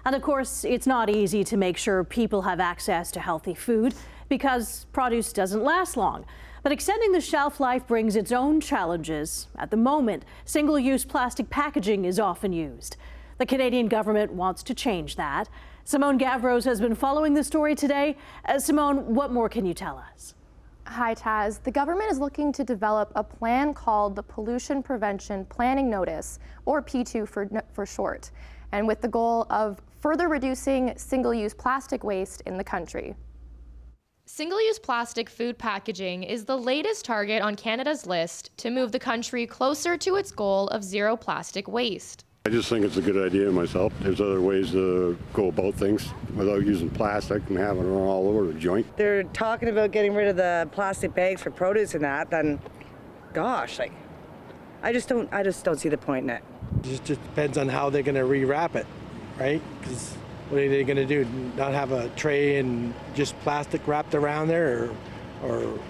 And of course, it's not easy to make sure people have access to healthy food because produce doesn't last long. But extending the shelf life brings its own challenges. At the moment, single-use plastic packaging is often used. The Canadian government wants to change that. Simone Gavros has been following the story today. Simone, what more can you tell us? Hi, Taz. The government is looking to develop a plan called the Pollution Prevention Planning Notice, or P2 for short, and with the goal of further reducing single-use plastic waste in the country. Single-use plastic food packaging is the latest target on Canada's list to move the country closer to its goal of zero plastic waste. I just think it's a good idea myself. There's other ways to go about things without using plastic and having it all over the joint. They're talking about getting rid of the plastic bags for produce and that, then gosh, I just don't see the point in it. It just depends on how they're going to rewrap it, right? Because what are they going to do? Not have a tray and just plastic wrapped around there,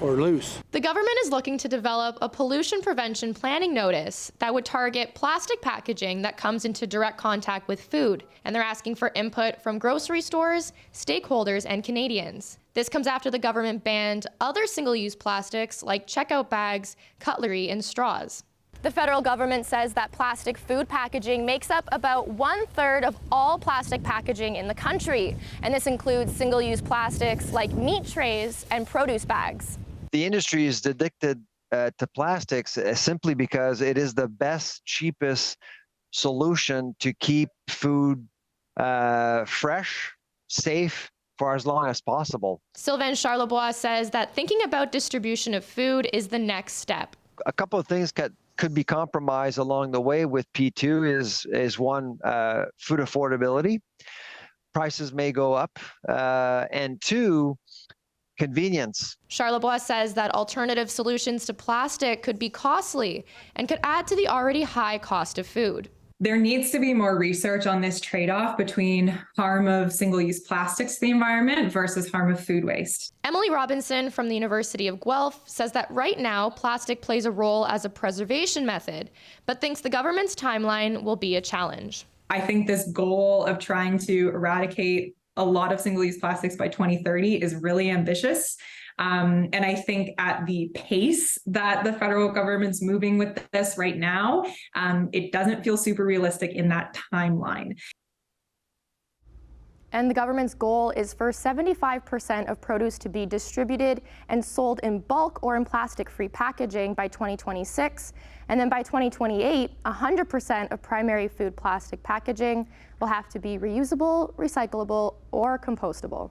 or loose? The government is looking to develop a pollution prevention planning notice that would target plastic packaging that comes into direct contact with food, and they're asking for input from grocery stores, stakeholders, and Canadians. This comes after the government banned other single-use plastics like checkout bags, cutlery, and straws. The federal government says that plastic food packaging makes up about 1/3 of all plastic packaging in the country, and this includes single-use plastics like meat trays and produce bags. The industry is addicted to plastics simply because it is the best, cheapest solution to keep food fresh, safe, for as long as possible. Sylvain Charlebois says that thinking about distribution of food is the next step. A couple of things could be compromised along the way with P2 is one, food affordability. Prices may go up, and two, convenience. Charlebois says that alternative solutions to plastic could be costly and could add to the already high cost of food. There needs to be more research on this trade-off between harm of single-use plastics to the environment versus harm of food waste. Emily Robinson from the University of Guelph says that right now plastic plays a role as a preservation method, but thinks the government's timeline will be a challenge. I think this goal of trying to eradicate a lot of single-use plastics by 2030 is really ambitious. And I think at the pace that the federal government's moving with this right now, it doesn't feel super realistic in that timeline. And the government's goal is for 75% of produce to be distributed and sold in bulk or in plastic-free packaging by 2026. And then by 2028, 100% of primary food plastic packaging will have to be reusable, recyclable, or compostable.